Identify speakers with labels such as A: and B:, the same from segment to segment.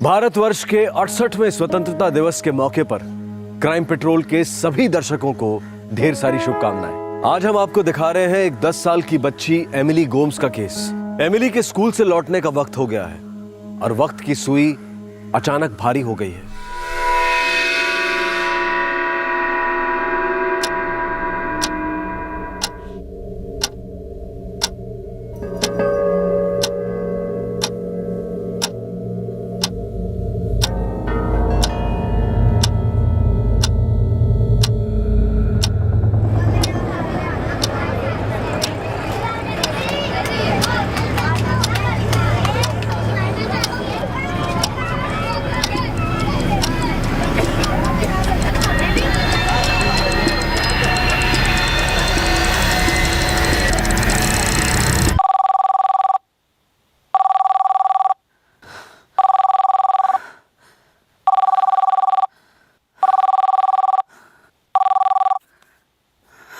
A: भारतवर्ष के 68वें स्वतंत्रता दिवस के मौके पर क्राइम पेट्रोल के सभी दर्शकों को ढेर सारी शुभकामनाएं। आज हम आपको दिखा रहे हैं एक 10 साल की बच्ची एमिली गोम्स का केस। एमिली के स्कूल से लौटने का वक्त हो गया है और वक्त की सुई अचानक भारी हो गई है।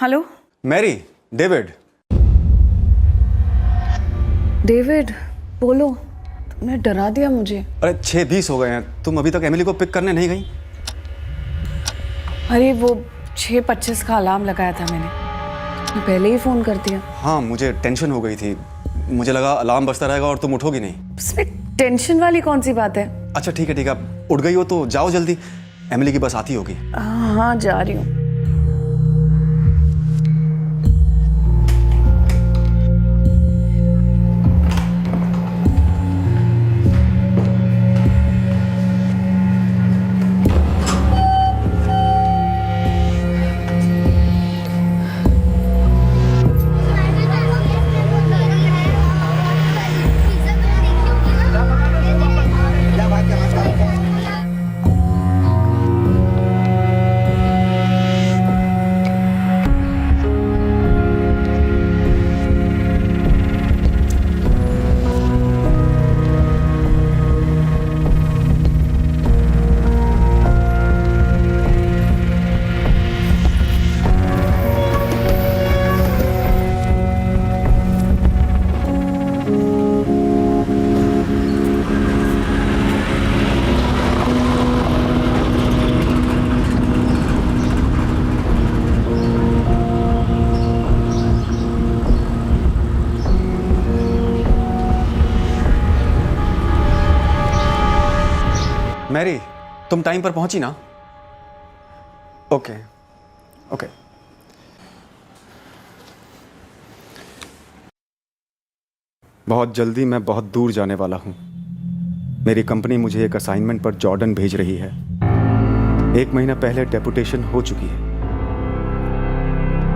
B: Hello
C: Mary, David.
B: डेविड, बोलो, तुमने डरा दिया मुझे।
C: अरे 6:20 हो गए हैं, तुम अभी तक एमिली को पिक करने नहीं गई?
B: अरे वो 6:25 का अलार्म लगाया था मैंने, मैं पहले ही फोन कर दिया।
C: हाँ, मुझे टेंशन हो गई थी, मुझे लगा अलार्म बजता रहेगा और तुम उठोगी नहीं।
B: इसमें टेंशन वाली कौन सी बात है?
C: अच्छा ठीक है, उठ गई हो तो जाओ जल्दी, एमिली की बस आती होगी।
B: हाँ जा रही हूँ।
C: मैरी, तुम टाइम पर पहुंची ना? Okay okay. बहुत जल्दी मैं बहुत दूर जाने वाला हूं। मेरी कंपनी मुझे एक असाइनमेंट पर जॉर्डन भेज रही है। 1 महीना पहले डेपुटेशन हो चुकी है।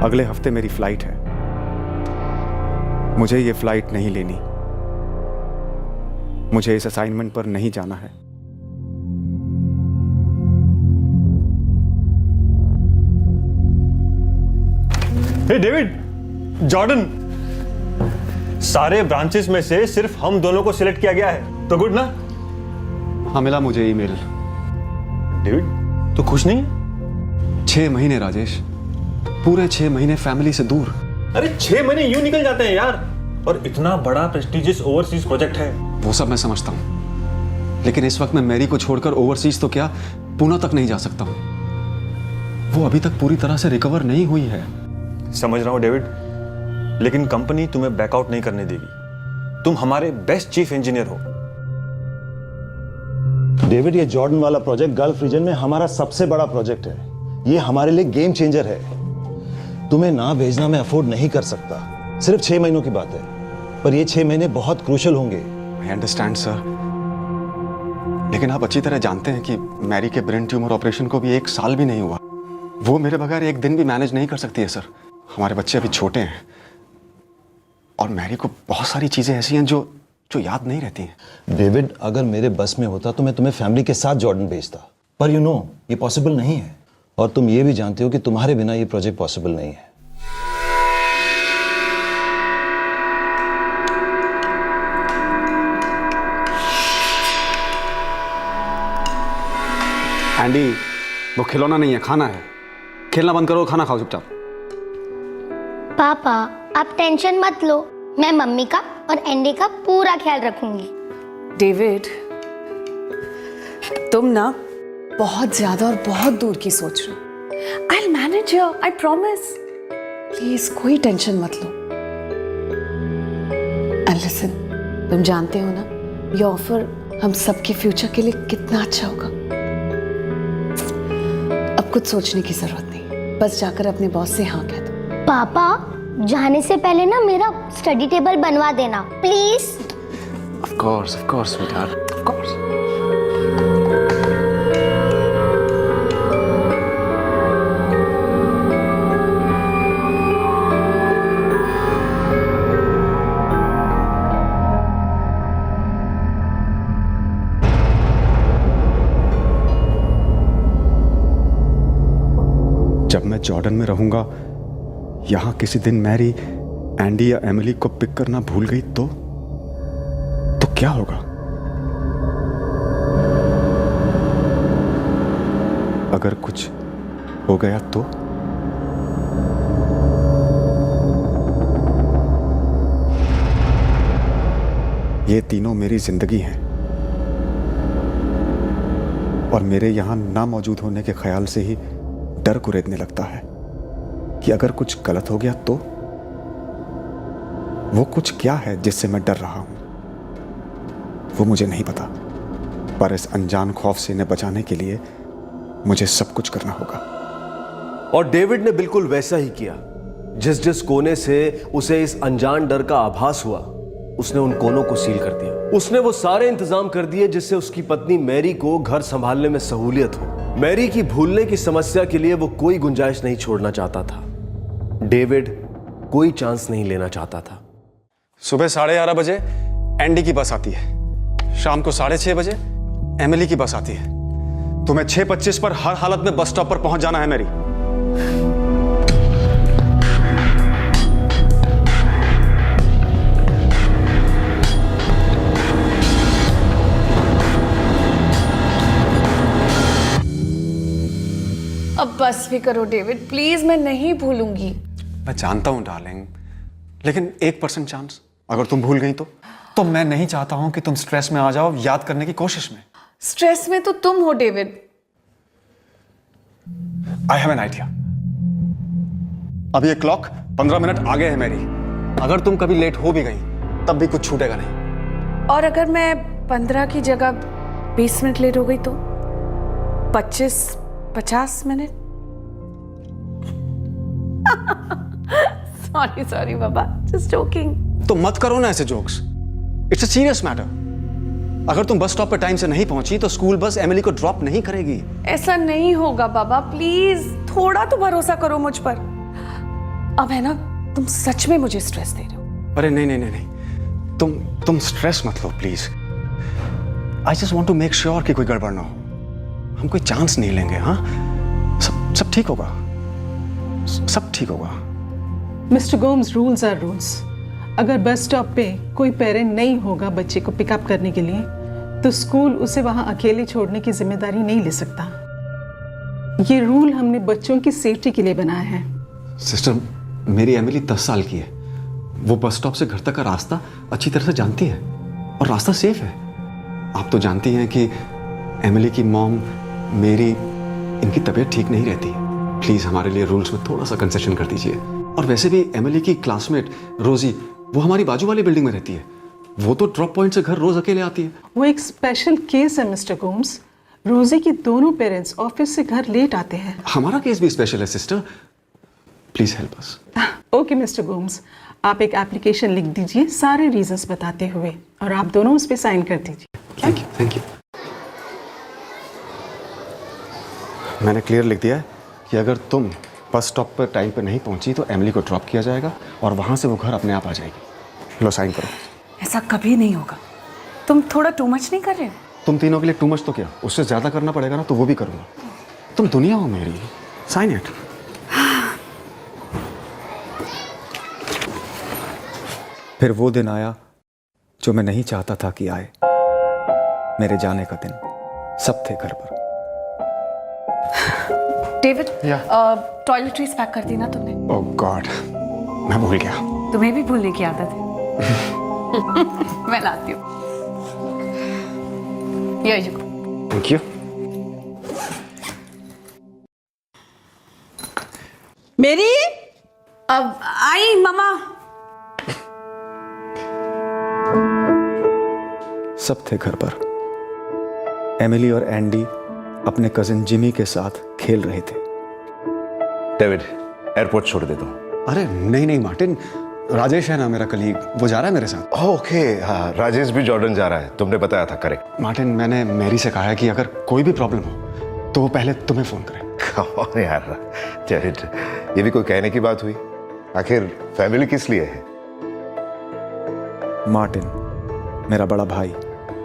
C: अगले हफ्ते मेरी फ्लाइट है। मुझे ये फ्लाइट नहीं लेनी। मुझे इस असाइनमेंट पर नहीं जाना है।
D: हे डेविड, जॉर्डन, सारे ब्रांचेस में से सिर्फ हम दोनों को सिलेक्ट किया गया है, तो गुड ना?
C: हाँ, मिला मुझे ईमेल।
D: डेविड, तू खुश नहीं है?
C: 6 महीने राजेश, पूरे 6 महीने फैमिली से दूर।
D: अरे 6 महीने यूं निकल जाते हैं यार, और इतना बड़ा प्रेस्टिजियस ओवरसीज प्रोजेक्ट है।
C: वो सब मैं समझता हूं, लेकिन इस वक्त मैं मैरी को छोड़कर ओवरसीज तो क्या पुणे तक नहीं जा सकता हूं। वो अभी तक पूरी तरह से रिकवर नहीं हुई है।
D: समझ रहा हूं डेविड, लेकिन कंपनी तुम्हें बैकआउट नहीं करने देगी। तुम हमारे बेस्ट चीफ इंजीनियर हो।
E: डेविड, ये जॉर्डन वाला प्रोजेक्ट गल्फ रीजन में हमारा सबसे बड़ा प्रोजेक्ट है। ये हमारे लिए गेम चेंजर है। तुम्हें ना भेजना मैं अफोर्ड नहीं कर सकता। सिर्फ 6 महीनों की बात है, पर ये 6 महीने बहुत क्रूशल होंगे।
C: आई अंडरस्टैंड सर, लेकिन आप अच्छी तरह जानते हैं कि मैरी के ब्रेन ट्यूमर ऑपरेशन को भी 1 साल भी नहीं हुआ। वो मेरे बगैर 1 दिन भी मैनेज नहीं कर सकती है सर। हमारे बच्चे अभी छोटे हैं और मैरी को बहुत सारी चीजें ऐसी हैं जो याद नहीं रहती हैं।
E: डेविड, अगर मेरे बस में होता तो मैं तुम्हें फैमिली के साथ जॉर्डन भेजता, पर यू नो ये पॉसिबल नहीं है। और तुम ये भी जानते हो कि तुम्हारे बिना ये प्रोजेक्ट पॉसिबल नहीं है।
C: एंडी, वो खिलौना नहीं है, खाना है। खेलना बंद करो, खाना खाओ चुपचाप।
F: पापा, आप टेंशन मत लो, मैं मम्मी का और एंडी का पूरा ख्याल रखूंगी।
B: डेविड, तुम ना बहुत ज्यादा और बहुत दूर की सोच रहे हो। I manage your, I promise. Please कोई टेंशन मत लो। एंड लिसन, तुम जानते हो ना ये ऑफर हम सबके फ्यूचर के लिए कितना अच्छा होगा। अब कुछ सोचने की जरूरत नहीं, बस जाकर अपने बॉस से हाँ कह दो।
F: पापा जाने से पहले ना मेरा स्टडी टेबल बनवा देना please.
C: Of course sweetheart, of course. जब मैं जॉर्डन में रहूंगा, यहां किसी दिन मैरी एंडी या एमिली को पिक करना भूल गई तो क्या होगा? अगर कुछ हो गया तो? ये तीनों मेरी जिंदगी हैं और मेरे यहां ना मौजूद होने के ख्याल से ही डर कुरेदने लगता है कि अगर कुछ गलत हो गया तो? वो कुछ क्या है जिससे मैं डर रहा हूं, वो मुझे नहीं पता, पर इस अनजान खौफ से इन्हें बचाने के लिए मुझे सब कुछ करना होगा।
A: और डेविड ने बिल्कुल वैसा ही किया। जिस जिस कोने से उसे इस अनजान डर का आभास हुआ, उसने उन कोनों को सील कर दिया। उसने वो सारे इंतजाम कर दिए जिससे उसकी पत्नी मैरी को घर संभालने में सहूलियत हो। मैरी की भूलने की समस्या के लिए वो कोई गुंजाइश नहीं छोड़ना चाहता था। डेविड कोई चांस नहीं लेना चाहता था।
C: सुबह 11:30 बजे एंडी की बस आती है, शाम को 6:30 बजे एमिली की बस आती है। तुम्हें 6:25 पर हर हालत में बस स्टॉप पर पहुंच जाना है मैरी।
B: अब बस भी करो डेविड, प्लीज। मैं नहीं भूलूंगी।
C: मैं जानता हूं डार्लिंग, लेकिन 1% चांस अगर तुम भूल गई तो मैं नहीं चाहता हूं कि तुम स्ट्रेस में आ जाओ याद करने की कोशिश में।
B: स्ट्रेस में तो तुम हो David.
C: I have an idea. अभी ये क्लॉक 15 मिनट आगे है मेरी। अगर तुम कभी लेट हो भी गई तब भी कुछ छूटेगा नहीं।
B: और अगर मैं 15 की जगह 20 मिनट लेट हो गई तो 25-50 मिनट। सॉरी बाबा, जस्ट जोकिंग।
C: तो मत करो ना ऐसे jokes, it's a serious matter. अगर तुम बस स्टॉप पर टाइम से नहीं पहुंची तो स्कूल बस एमिली को ड्रॉप नहीं करेगी।
B: ऐसा नहीं होगा बाबा, प्लीज थोड़ा तो भरोसा करो मुझ पर। अब है ना, तुम सच में मुझे स्ट्रेस दे रहे हो।
C: अरे नहीं, तुम स्ट्रेस मत लो please. I just want to make sure कि कोई गड़बड़ ना हो। हम कोई चांस नहीं लेंगे। हाँ, सब ठीक होगा, सब ठीक होगा।
G: Mister Gomes, rules are rules. अगर बस स्टॉप पे कोई पेरेंट नहीं होगा बच्चे को पिकअप करने के लिए, तो स्कूल उसे वहां अकेले छोड़ने की जिम्मेदारी नहीं ले सकता। ये रूल हमने बच्चों की सेफ्टी के लिए बनाया है।
C: सिस्टर, मेरी एमिली 10 साल की है। वो बस स्टॉप से घर तक का रास्ता अच्छी तरह से जानती है और रास्ता सेफ है। आप तो जानती हैं कि एमिली की मॉम मेरी, इनकी तबीयत ठीक नहीं रहती। प्लीज हमारे लिए रूल्स में थोड़ा सा कंसेशन कर दीजिए। और वैसे भी एमिली की क्लासमेट रोजी, वो हमारी बाजू वाली बिल्डिंग में रहती है। वो तो ड्रॉप पॉइंट से घर रोज अकेले आती है।
G: वो एक स्पेशल केस है मिस्टर गोम्स। रोजी की दोनों पेरेंट्स ऑफिस से घर लेट आते हैं।
C: हमारा केस भी स्पेशल है sister, please help us.
G: Okay mister Gomes, आप एक एप्लीकेशन लिख दीजिए सारे रीजंस बताते हुए, और आप दोनों उस पर साइन कर दीजिए।
C: Thank you. मैंने क्लियर लिख दिया है कि अगर तुम बस स्टॉप पर टाइम पर नहीं पहुंची तो एमिली को ड्रॉप किया जाएगा और वहां से वो घर अपने आप आ जाएगी। लो साइन करो।
B: ऐसा कभी नहीं होगा। तुम थोड़ा टू मच नहीं कर रहे हो?
C: तुम तीनों के लिए टू मच तो क्या, उससे ज्यादा करना पड़ेगा ना, तो वो भी करूंगा। तुम दुनिया हो मेरी। Sign it.
H: फिर वो दिन आया जो मैं नहीं चाहता था कि आए। मेरे जाने का दिन। सब थे घर पर।
B: डेविड, टॉयलेटरीज पैक कर दी ना तुमने?
C: ओह गॉड, मैं भूल गया।
B: तुम्हें भी भूलने की आदत है। मैं लाती हूँ। ये
C: थैंक यू।
I: मेरी
B: अब आई मामा।
H: सब थे घर पर। एमिली और एंडी अपने कजिन जिमी के साथ खेल रहे थे।
A: डेविड, एयरपोर्ट छोड़ देता हूँ।
C: अरे नहीं नहीं मार्टिन, राजेश है ना मेरा कलीग, वो जा रहा है मेरे साथ।
A: ओके, हाँ, राजेश भी जॉर्डन जा रहा है, तुमने बताया था। करेक्ट।
C: मार्टिन, मैंने मैरी से कहा है कि अगर कोई भी प्रॉब्लम हो तो वो पहले तुम्हें फोन करे।
A: कौन यार डेविड, ये भी कोई कहने की बात हुई? आखिर फैमिली किस लिए है?
H: मार्टिन मेरा बड़ा भाई,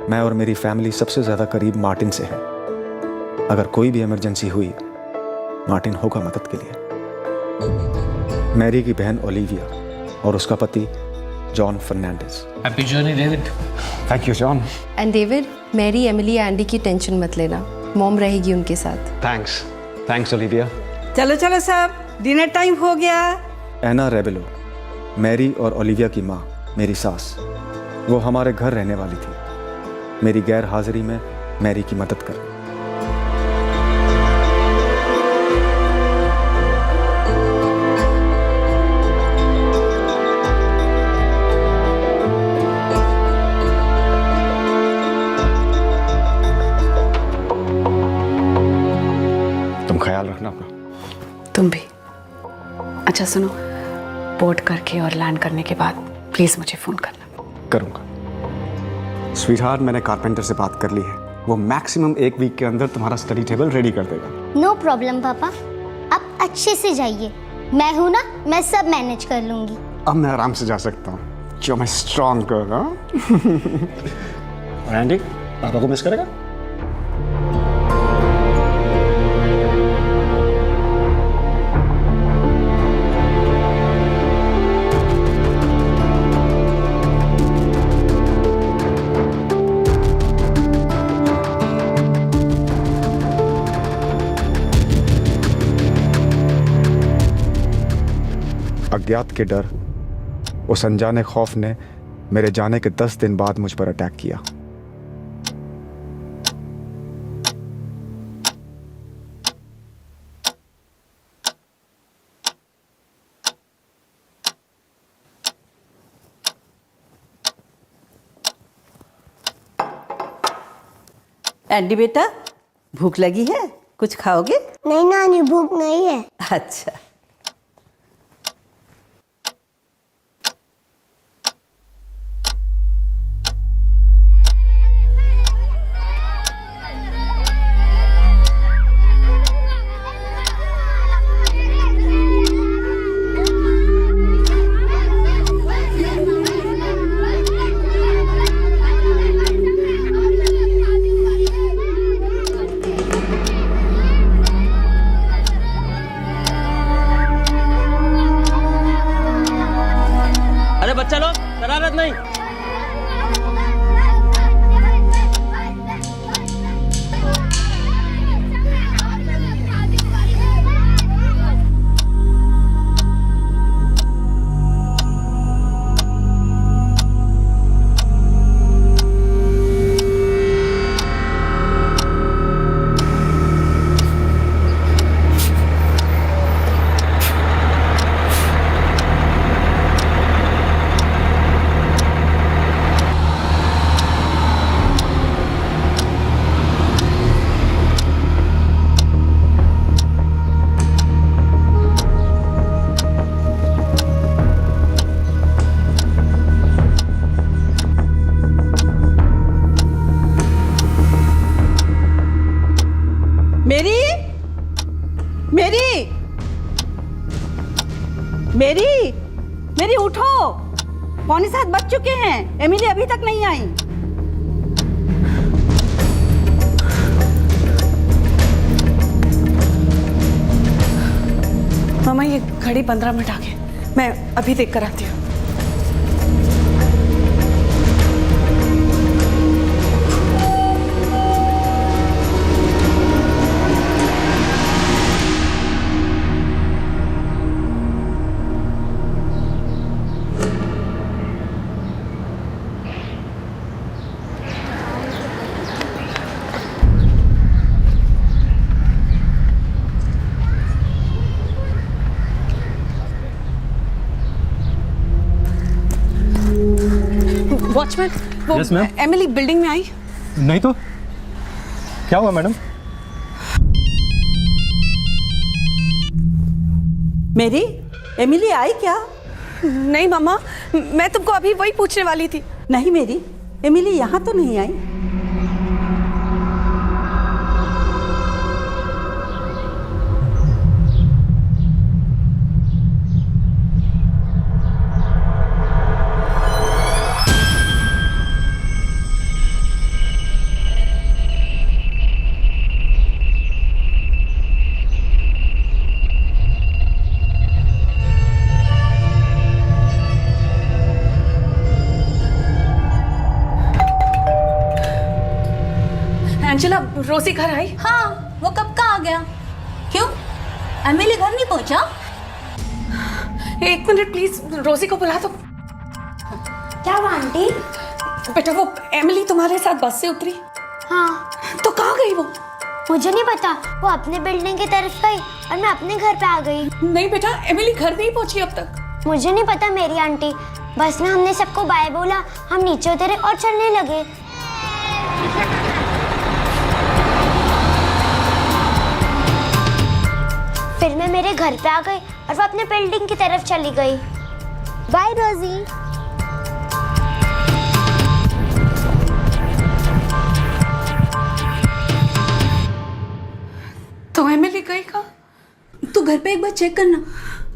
H: मैं और मेरी फैमिली सबसे ज्यादा करीब मार्टिन से है। अगर कोई भी इमरजेंसी हुई, मार्टिन होगा मदद के लिए। मैरी की बहन ओलिविया और उसका पति John Fernandes.
J: Happy journey David.
C: Thank you John.
K: And David, Mary, Emily, Andy की टेंशन मत लेना, मॉम रहेगी उनके साथ।
C: Thanks thanks Olivia.
I: चलो चलो सब, डिनर टाइम हो गया।
H: एना रेबेलो, मैरी और ओलिविया की माँ, मेरी सास, वो हमारे घर रहने वाली थी, मेरी गैर हाजिरी में मैरी की मदद कर।
C: तुम ख्याल रखना अपना।
B: तुम भी। अच्छा सुनो, बोर्ड करके और लैंड करने के बाद प्लीज मुझे फोन करना।
C: करूंगा। स्वीटहार्ट, मैंने कारपेंटर से बात कर ली है, वो मैक्सिमम 1 वीक के अंदर तुम्हारा स्टडी टेबल रेडी कर देगा।
F: नो प्रॉब्लम पापा, आप अच्छे से जाइए, मैं हूं ना, मैं सब मैनेज कर लूंगी।
C: अब मैं आराम से जा सकता हूँ, जो मैं स्ट्रॉन्ग कर। और एंडी, पापा को मिस करेगा?
H: अज्ञात के डर, उस अनजाने खौफ ने मेरे जाने के 10 दिन बाद मुझ पर अटैक किया।
I: एंडी बेटा, भूख लगी है? कुछ खाओगे?
F: नहीं नानी, भूख नहीं है।
I: अच्छा।
J: अरे बच्चा लोग, शरारत नहीं। मेरी मेरी मेरी मेरी उठो, 6:45 बज चुके हैं, एमिली अभी तक नहीं आई।
B: मामा ये घड़ी 15 मिनट आगे, मैं अभी देख कर आती हूँ। वॉचमैन, वो
D: Yes, ma'am.
B: एमिली बिल्डिंग में आई?
D: नहीं तो क्या हुआ मैडम?
J: मेरी एमिली आई क्या?
B: नहीं मामा, मैं तुमको अभी वही पूछने वाली थी।
J: नहीं मेरी, एमिली यहाँ तो नहीं आई।
B: एंजेला, रोजी घर आई?
F: हाँ, वो कब का आ गया? क्यों, एमिली घर नहीं पहुंचा?
B: एक मिनट प्लीज, रोजी को बुला दो।
F: क्या हुआ आंटी?
B: बेटा, वो एमिली तुम्हारे साथ बस से उतरी?
F: हाँ।
B: तो कहाँ गई वो?
F: मुझे नहीं पता, वो अपने बिल्डिंग की तरफ गई और मैं अपने घर पे आ गई।
B: नहीं बेटा, एमिली घर नहीं पहुंची अब तक।
F: मुझे नहीं पता मेरी आंटी, बस ना हमने सबको बाय बोला, हम नीचे उतरे और चलने लगे। फिर मैं मेरे घर पे आ गई और वो अपने बिल्डिंग की तरफ चली गई। बाय रोजी।
B: तो एमिली गई कहाँ?
J: तू घर पे एक बार चेक करना,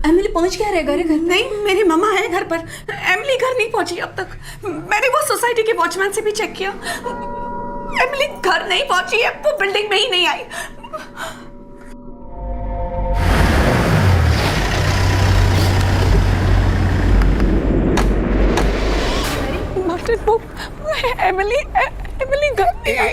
J: एमिली पहुंच गया रहेगा रे घर।
B: नहीं, मेरी मम्मा है घर पर, एमिली घर नहीं पहुंची अब तक। मैंने वो सोसाइटी के वॉचमैन से भी चेक किया, एमिली घर नहीं पहुंची है, वो बिल्डिंग में ही नहीं आई। वो एमिली घर नहीं आई।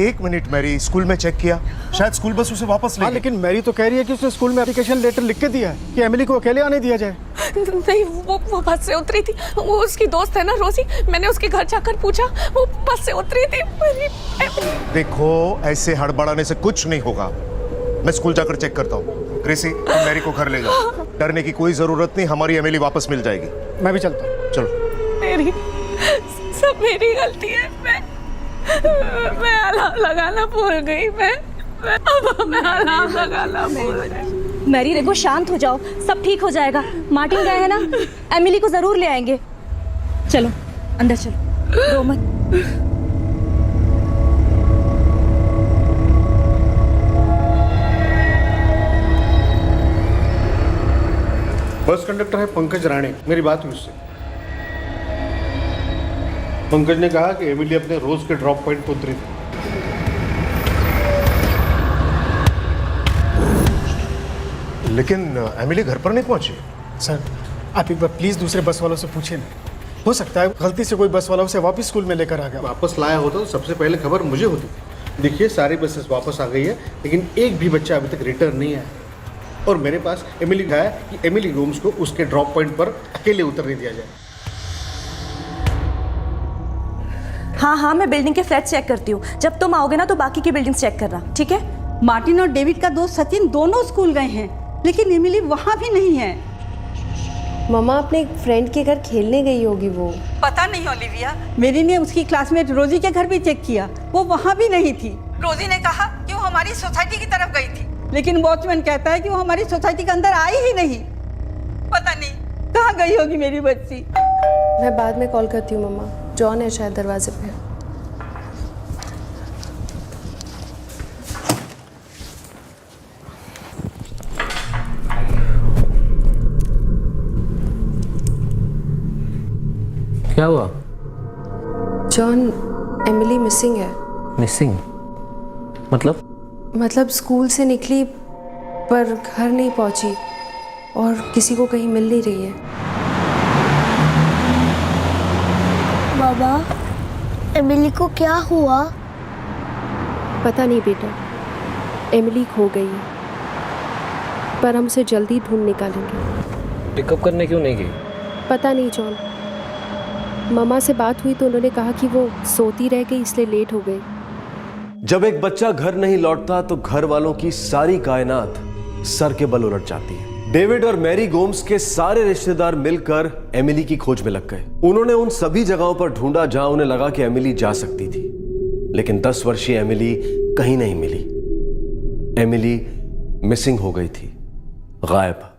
L: एक मिनट मैरी, स्कूल में चेक किया, शायद स्कूल बस उसे वापस ले गई।
M: लेकिन मैरी तो कह रही है कि उसने स्कूल में एप्लीकेशन लेटर लिख के दिया है कि एमिली को अकेले आने दिया जाए।
B: नहीं, वो बस से उतरी थी, वो उसकी दोस्त है ना रोजी, मैंने उसके घर जाकर पूछा, वो बस से उतरी थी।
L: देखो, ऐसे हड़बड़ाने से कुछ नहीं होगा, मैं स्कूल जाकर चेक करता हूँ। क्रिसी, तुम मैरी को घर ले जाओ, डरने की कोई जरूरत नहीं, हमारी एमिली वापस मिल जाएगी।
M: मैं भी चलता हूँ।
L: चलो।
B: मेरी सब मेरी गलती है, मैं अलार्म लगाना भूल गई। मैं अलार्म लगाना भूल गई।
J: मैरी देखो, शांत हो जाओ, सब ठीक हो जाएगा। मार्टिन गए हैं ना, एमिली को जरूर ले आएंगे। चलो अंदर चलो, रो मत।
L: बस कंडक्टर है पंकज राणे, मेरी बात हुई उससे। पंकज ने कहा कि एमिली अपने रोज के ड्रॉप पॉइंट पर उतरी थी। लेकिन एमिली घर पर नहीं पहुंची।
M: सर, आप एक बार प्लीज दूसरे बस वालों से पूछिए ना, हो सकता है गलती से कोई बस वाला उसे वापस स्कूल में लेकर आ गया।
L: वापस लाया होता तो सबसे पहले खबर मुझे होती। देखिए, सारी बसेस वापस आ गई है, लेकिन एक भी बच्चा अभी तक रिटर्न नहीं आया। और मेरे पास एमिली का है कि एमिली गोम्स को उसके ड्रॉप पॉइंट पर अकेले उतरने दिया जाए।
J: हाँ, मैं बिल्डिंग के फ्लैट चेक करती हूँ। जब तुम आओगे ना तो बाकी की बिल्डिंग चेक करना, ठीक है? मार्टिन और डेविड का दोस्त सचिन दोनों स्कूल गए हैं, लेकिन एमिली वहाँ भी नहीं है।
K: मम्मा अपने एक फ्रेंड के घर खेलने गई होगी वो।
J: पता नहीं ओलिविया, मेरी ने उसकी क्लासमेट रोजी के घर भी चेक किया, वो वहाँ भी नहीं थी। रोजी ने कहा कि वो हमारी सोसाइटी की तरफ गई थी, लेकिन वॉचमैन कहता है कि वो हमारी सोसाइटी के अंदर आई ही नहीं। पता नहीं कहाँ गई होगी मेरी बच्ची।
K: मैं बाद में कॉल करती हूँ मम्मा, जॉन है शायद दरवाजे पे।
N: क्या हुआ?
K: जॉन, एमिली मिसिंग है।
N: मिसिंग?
K: मतलब स्कूल से निकली पर घर नहीं पहुंची और किसी को कहीं मिल नहीं रही है।
F: बाबा, एमिली को क्या हुआ?
K: पता नहीं बेटा, एमिली खो गई है, पर हम उसे जल्दी ढूंढ निकालेंगे।
N: पिकअप करने क्यों नहीं गई?
K: पता नहीं जॉन, मम्मा से बात हुई तो उन्होंने कहा कि वो सोती रह गई इसलिए लेट हो गई।
A: जब एक बच्चा घर नहीं लौटता तो घर वालों की सारी कायनात सर के बल उलट जाती है। डेविड और मैरी गोम्स के सारे रिश्तेदार मिलकर एमिली की खोज में लग गए। उन्होंने उन सभी जगहों पर ढूंढा जहां उन्हें लगा कि एमिली जा सकती थी, लेकिन 10 वर्षीय एमिली कहीं नहीं मिली। एमिली मिसिंग हो गई थी, गायब।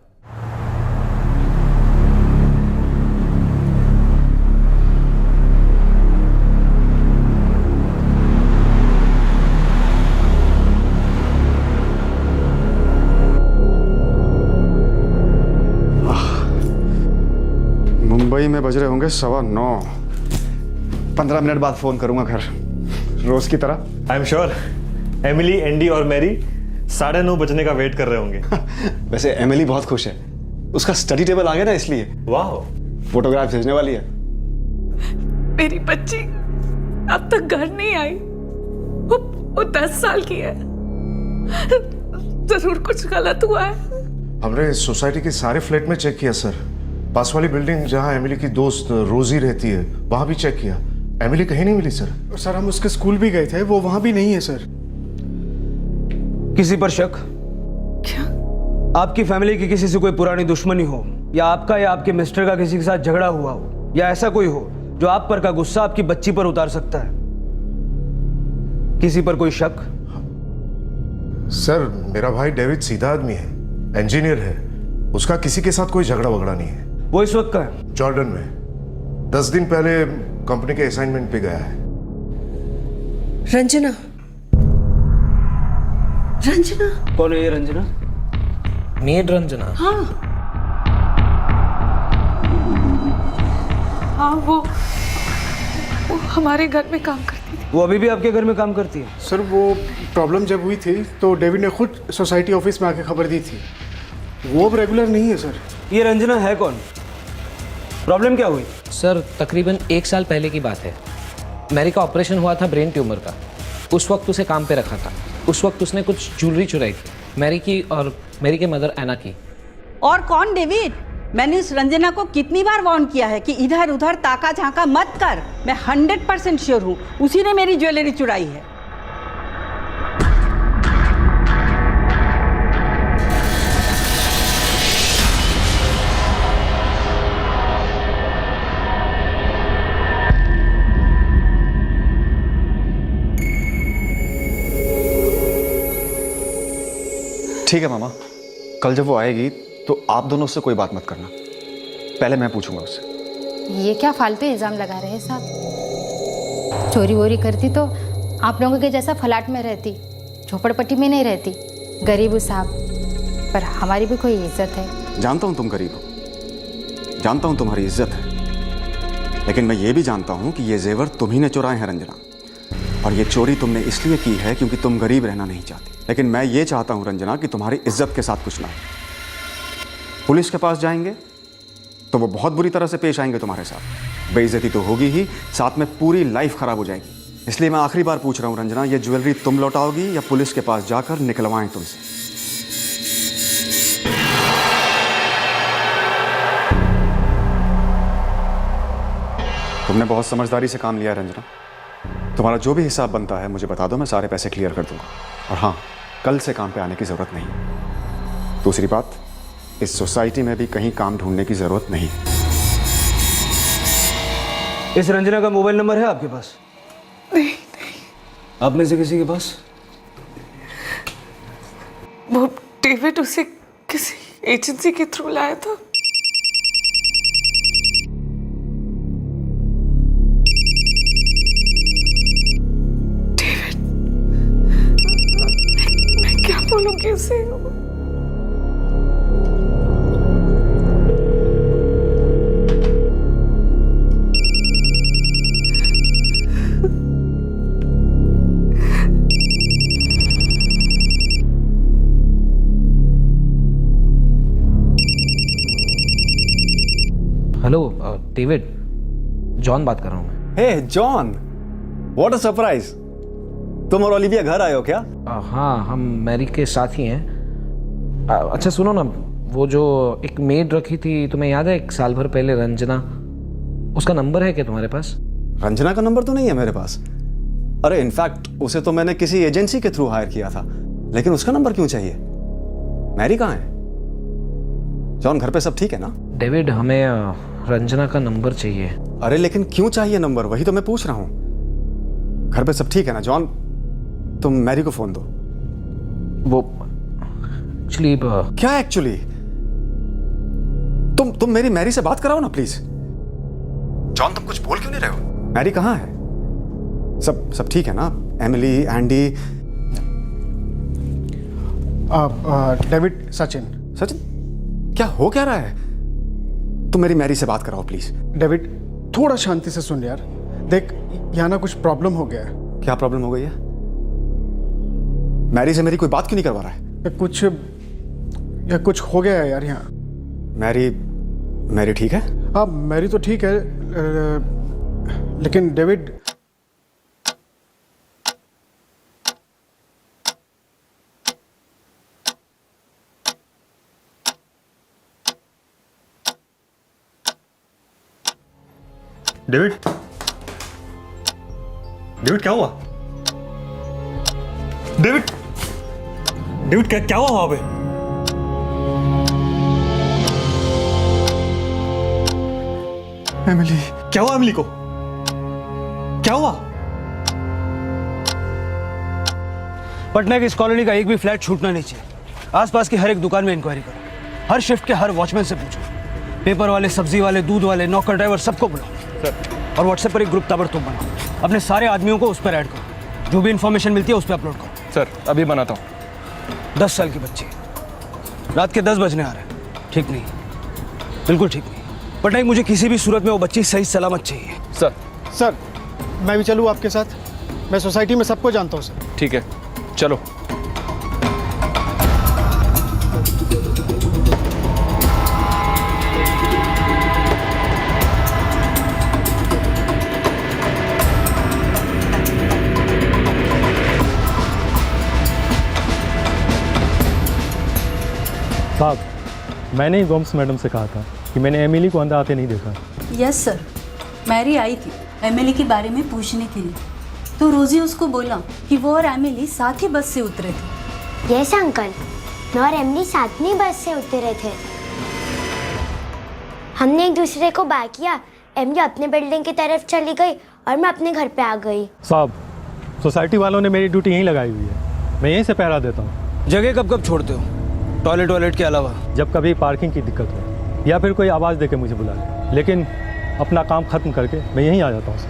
C: मुंबई में बज रहे होंगे 9:15। 15 मिनट बाद फोन करूंगा घर, रोज की तरह।
D: I am sure Emily, Andy और मैरी 9:30 बजने का वेट कर रहे होंगे।
C: वैसे एमिली बहुत खुश है, उसका स्टडी टेबल आ गया ना, इसलिए।
D: वाह,
C: फोटोग्राफ भेजने वाली है।
B: मेरी बच्ची अब तक घर नहीं आई। वो 10 साल की है। जरूर कुछ गलत हुआ है।
L: हमने सोसाइटी के सारे फ्लैट में चेक किया सर। पास वाली बिल्डिंग जहां एमिली की दोस्त रोजी रहती है वहां भी चेक किया। एमिली कहीं नहीं मिली सर।
M: सर हम उसके स्कूल भी गए थे, वो वहां भी नहीं है सर।
O: किसी पर शक?
B: क्या?
O: आपकी फैमिली की किसी से कोई पुरानी दुश्मनी हो, या आपका या आपके मिस्टर का किसी के साथ झगड़ा हुआ हो, या ऐसा कोई हो जो आप पर का गुस्सा आपकी बच्ची पर उतार सकता है? किसी पर कोई शक?
L: सर मेरा भाई डेविड सीधा आदमी है, इंजीनियर है। उसका किसी के साथ कोई झगड़ा वगड़ा नहीं है।
O: वो इस वक्त का है
L: जॉर्डन में। 10 दिन पहले कंपनी के असाइनमेंट पे गया है।
K: रंजना। रंजना
O: कौन है ये रंजना?
N: मेड रंजना।
B: हाँ वो हमारे घर में काम करती थी।
O: वो अभी भी आपके घर में काम करती है?
M: सर वो प्रॉब्लम जब हुई थी तो डेविड ने खुद सोसाइटी ऑफिस में आके खबर दी थी। वो अब रेगुलर नहीं है सर।
O: ये रंजना है कौन? प्रॉब्लम क्या हुई?
N: सर तकरीबन 1 साल पहले की बात है। मैरी का ऑपरेशन हुआ था ब्रेन ट्यूमर का। उस वक्त उसे काम पे रखा था। उस वक्त उसने कुछ ज्वेलरी चुराई थी, मैरी की और मैरी के मदर एना की।
J: और कौन डेविड? मैंने उस रंजना को कितनी बार वार्न किया है कि इधर उधर ताका झांका मत कर। मैं 100% श्योर हूँ उसी ने मेरी ज्वेलरी चुराई है।
C: ठीक है मामा, कल जब वो आएगी तो आप दोनों से कोई बात मत करना, पहले मैं पूछूंगा उससे।
F: ये क्या फालतू इल्ज़ाम लगा रहे हैं साहब? चोरी वोरी करती तो आप लोगों के जैसा फ्लैट में रहती, झोपड़पट्टी में नहीं रहती। गरीब हूँ साहब, पर हमारी भी कोई इज्जत है।
C: जानता हूँ तुम गरीब हो, जानता हूँ तुम्हारी इज्जत है, लेकिन मैं ये भी जानता हूँ कि ये जेवर तुम्ही ने चुराए हैं रंजना। और ये चोरी तुमने इसलिए की है क्योंकि तुम गरीब रहना नहीं चाहती। लेकिन मैं ये चाहता हूँ रंजना कि तुम्हारी इज्जत के साथ कुछ ना हो। पुलिस के पास जाएंगे तो वो बहुत बुरी तरह से पेश आएंगे तुम्हारे साथ। बेइज्जती तो होगी ही, साथ में पूरी लाइफ खराब हो जाएगी। इसलिए मैं आखिरी बार पूछ रहा हूँ रंजना, ये ज्वेलरी तुम लौटाओगी या पुलिस के पास जाकर निकलवाएं तुमसे? तुमने बहुत समझदारी से काम लिया है रंजना। तुम्हारा जो भी हिसाब बनता है मुझे बता दो, मैं सारे पैसे क्लियर कर दूंगा। और हाँ, कल से काम पे आने की ज़रूरत नहीं। दूसरी बात, इस सोसाइटी में भी कहीं काम ढूंढने की ज़रूरत नहीं।
O: इस रंजना का मोबाइल नंबर है आपके पास?
B: नहीं।
O: आप में से किसी के पास?
B: वो डेविड उसे किसी एजेंसी के थ्रू लाया था। डेविड, मैं क्या बोलूंगी उसे?
N: हेलो डेविड, जॉन बात कर रहा हूँ मैं।
H: हे जॉन, व्हाट अ सरप्राइज! तुम और ओलिविया घर आए हो क्या?
N: हाँ, हम मैरी के साथ ही हैं। अच्छा सुनो ना, वो जो एक मेड रखी थी तुम्हें याद है 1 साल भर पहले, रंजना, उसका नंबर है क्या तुम्हारे पास?
H: रंजना का नंबर तो नहीं है मेरे पास। अरे इनफैक्ट उसे तो मैंने किसी एजेंसी के थ्रू हायर किया था, लेकिन उसका नंबर क्यों चाहिए? मैरी कहाँ है?
C: जॉन, घर पे सब ठीक है ना?
N: डेविड, हमें रंजना का नंबर चाहिए।
C: अरे लेकिन क्यों चाहिए नंबर? वही तो मैं पूछ रहा हूँ। घर पे सब ठीक है ना? जॉन, तुम मैरी को फोन दो।
N: वो एक्चुअली
C: क्या एक्चुअली? तुम मेरी मैरी से बात कराओ ना प्लीज। जॉन, तुम कुछ बोल क्यों नहीं रहे हो? मैरी कहाँ है? सब ठीक है ना? Emily, Andy?
M: डेविड, सचिन।
C: क्या हो क्या रहा है? तुम मेरी मैरी से बात कराओ प्लीज।
M: डेविड, थोड़ा शांति से सुन यार। देख, यहाँ ना कुछ प्रॉब्लम हो गया है।
C: क्या प्रॉब्लम हो गई है? मैरी से मेरी कोई बात क्यों नहीं करवा रहा है?
M: कुछ हो गया है यार यहाँ।
C: मैरी ठीक है?
M: हाँ, मैरी तो ठीक है, लेकिन डेविड,
D: डेविड, क्या हुआ? डेविड, क्या हुआ वहां पे? एमिली, क्या हुआ? एमिली को क्या हुआ?
O: पटना की इस कॉलोनी का एक भी फ्लैट छूटना नहीं चाहिए। आसपास की हर एक दुकान में इंक्वायरी करो, हर शिफ्ट के हर वॉचमैन से पूछो, पेपर वाले, सब्जी वाले, दूध वाले, नौकर, ड्राइवर, सबको बुलाओ और व्हाट्सएप पर एक ग्रुप ताबड़तोड़ बनाओ। अपने सारे आदमियों को उस पर ऐड करो, जो भी इन्फॉर्मेशन मिलती है उस पर अपलोड करो।
D: सर, अभी बनाता हूँ।
O: 10 साल की बच्ची, रात के 10 बजने आ रहे हैं। ठीक नहीं, बिल्कुल ठीक नहीं। पटनायक, मुझे किसी भी सूरत में वो बच्ची सही सलामत चाहिए।
M: सर, मैं भी चलूँ आपके साथ? मैं सोसाइटी में सबको जानता हूँ सर।
D: ठीक है, चलो।
P: साहब, मैंने ही गोम्स मैडम से कहा था कि मैंने एमिली को अंदर आते नहीं देखा।
I: यस सर, मैरी आई थी एमिली के बारे में पूछने के लिए, तो रोजी उसको बोला कि वो और एमिली साथ ही बस से उतरे थे।
Q: यस अंकल, मैं और एमिली साथ में बस से उतरे थे। हमने एक दूसरे को बाय किया। एमिली अपने बिल्डिंग की तरफ चली गई और मैं अपने घर पे आ गई।
P: साहब, सोसाइटी वालों ने मेरी ड्यूटी यहीं लगाई हुई है, मैं यहीं से पहरा देता हूँ।
O: जगह कब कब छोड़ते हो? टॉयलेट के अलावा?
P: जब कभी पार्किंग की दिक्कत हो या फिर कोई आवाज़ दे के मुझे बुला ले, लेकिन अपना काम खत्म करके मैं यहीं आ जाता हूँ सर।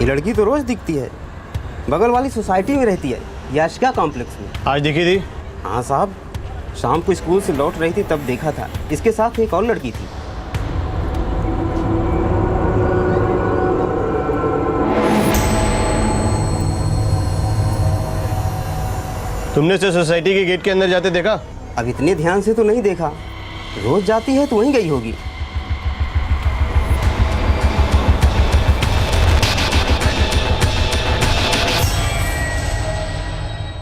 R: ये लड़की तो रोज दिखती है, बगल वाली सोसाइटी में रहती है, याशिका कॉम्प्लेक्स में।
D: आज दिखी थी?
R: हाँ साहब, शाम को स्कूल से लौट रही थी तब देखा था। इसके साथ एक और लड़की थी।
D: तुमने उसे सोसाइटी के गेट के अंदर जाते देखा?
R: अब इतने ध्यान से तो नहीं देखा, रोज जाती है तो वहीं गई होगी।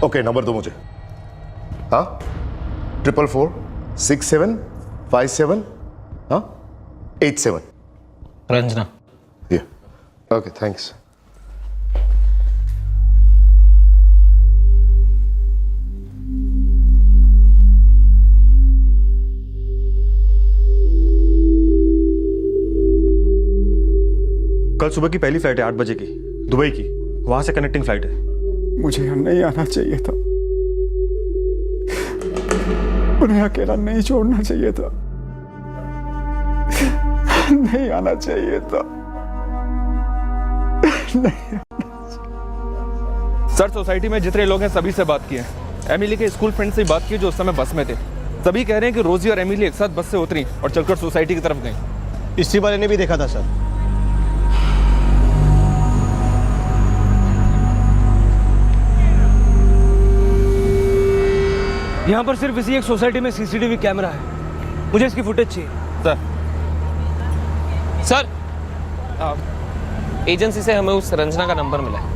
S: ओके, नंबर दो मुझे। हाँ, 444 67 57 हाँ 87।
N: रंजना।
S: Okay, thanks.
D: कल सुबह की पहली फ्लाइट है 8 बजे की, दुबई की। वहां से कनेक्टिंग फ्लाइट है।
C: मुझे यहाँ नहीं आना चाहिए था, उन्हें अकेला नहीं छोड़ना चाहिए था, नहीं आना चाहिए था, नहीं।
T: सर, सोसाइटी में जितने लोग हैं सभी से बात की है। एमिली के स्कूल फ्रेंड से बात की जो उस समय बस में थे। सभी कह रहे हैं कि रोजी और एमिली एक साथ बस से उतरी और चलकर सोसाइटी की तरफ गई।
D: इसी वाले ने भी देखा था सर।
O: यहाँ पर सिर्फ इसी एक सोसाइटी में सीसीटीवी कैमरा है, मुझे इसकी फुटेज चाहिए।
N: सर, एजेंसी से हमें उस रंजना का नंबर मिला है।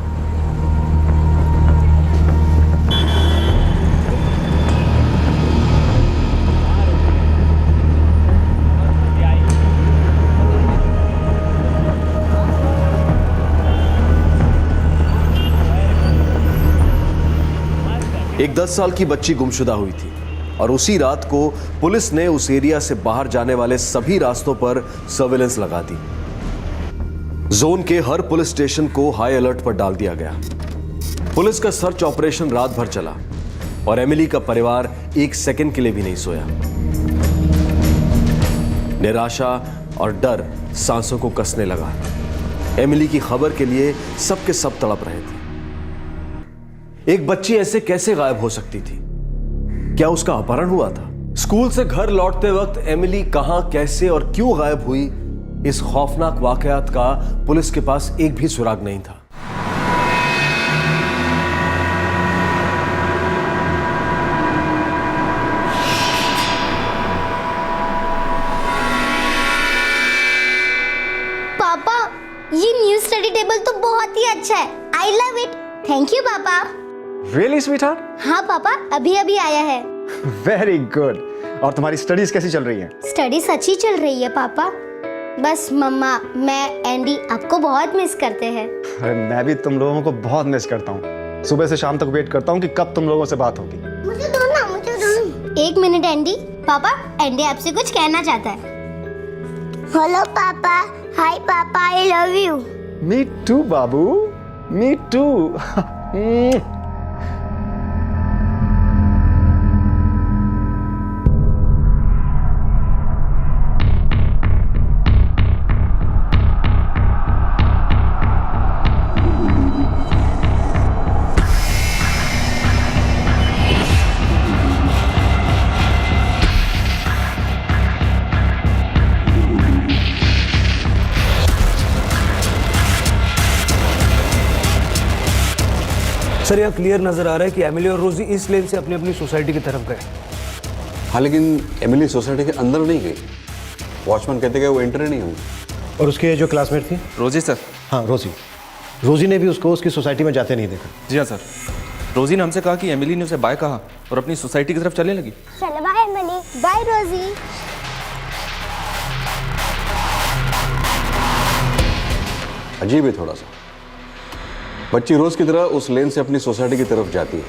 A: एक 10 साल की बच्ची गुमशुदा हुई थी और उसी रात को पुलिस ने उस एरिया से बाहर जाने वाले सभी रास्तों पर सर्विलेंस लगा दी। जोन के हर पुलिस स्टेशन को हाई अलर्ट पर डाल दिया गया। पुलिस का सर्च ऑपरेशन रात भर चला और एमिली का परिवार एक सेकंड के लिए भी नहीं सोया। निराशा और डर सांसों को कसने लगा। एमिली की खबर के लिए सबके सब तड़प रहे थे। एक बच्ची ऐसे कैसे गायब हो सकती थी? क्या उसका अपहरण हुआ था? स्कूल से घर लौटते वक्त एमिली कहां, कैसे और क्यों गायब हुई, इस खौफनाक वाकयात का पुलिस के पास एक भी सुराग नहीं था।
Q: पापा, ये न्यू स्टडी टेबल तो बहुत ही अच्छा है। I love it. Thank you पापा।
H: Really sweetheart?
Q: हाँ पापा, अभी अभी आया है।
H: Very good. और तुम्हारी स्टडीज कैसी चल रही हैं?
Q: स्टडी सच्ची चल रही है पापा। बस मम्मा, मैं, एंडी आपको बहुत मिस करते हैं।
H: अरे मैं भी तुम लोगों को बहुत मिस करता हूँ। सुबह से शाम तक वेट करता हूँ कि कब तुम लोगों से बात होगी।
Q: मुझे दो ना, मुझे दो। एक मिनट एंडी। पापा, एंडी आपसे कुछ कहना चाहता है। हेलो पापा। हाय पापा, I love you.
H: Me too बाबू, मी टू।
O: सर, यहाँ क्लियर नजर आ रहा है कि एमिली और रोजी इस लेन से अपनी अपनी सोसाइटी की तरफ गए।
C: हाँ, लेकिन एमिली सोसाइटी के अंदर नहीं गई। वॉचमैन कहते वो एंटर ही नहीं हुई।
E: और उसके जो क्लासमेट थी?
T: रोजी सर।
E: हाँ, रोजी ने भी उसको उसकी सोसाइटी में जाते नहीं देखा।
T: जी हाँ सर। रोजी ने हमसे कहा कि एमिली ने उसे बाय कहा और अपनी सोसाइटी की तरफ चलने लगी।
Q: चलो बाय एमिली, बाय रोजी।
C: अजीब है थोड़ा सा। बच्ची रोज की तरह उस लेन से अपनी सोसाइटी की तरफ जाती है,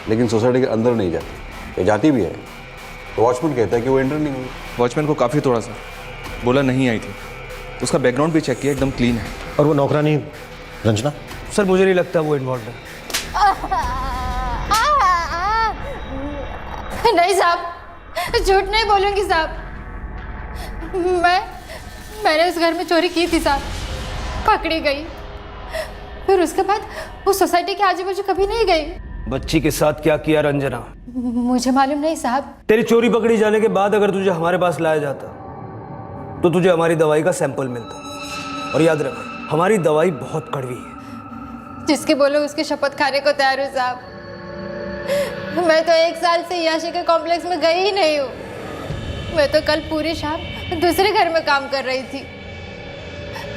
C: लेकिन सोसाइटी के अंदर नहीं जाती। ये जाती भी है तो वॉचमैन कहता है कि वो एंटर नहीं हुई।
T: वॉचमैन को काफ़ी थोड़ा सा बोला नहीं आई थी। उसका बैकग्राउंड भी चेक किया, एकदम क्लीन है।
E: और वो नौकरानी रंजना?
O: सर, मुझे नहीं लगता वो इन्वॉल्व है।
F: नहीं साहब, झूठ नहीं बोलूंगी साहब। मैंने उस घर में चोरी की थी साहब, पकड़ी गई। फिर उसके बाद वो सोसाइटी के आजू बाजू कभी नहीं गई।
O: बच्ची के साथ क्या किया रंजना?
F: मुझे मालूम नहीं साहब।
O: तेरी चोरी पकड़ी जाने के बाद अगर तुझे हमारे पास लाया जाता तो तुझे हमारी दवाई का सैंपल मिलता। और याद रख, हमारी दवाई बहुत कड़वी है।
F: जिसके बोलो उसकी शपथ खाने को तैयार हूँ साहब। मैं तो 1 साल से याशी के कॉम्प्लेक्स में गई ही नहीं हूँ। मैं तो कल पूरी शाम दूसरे घर में काम कर रही थी।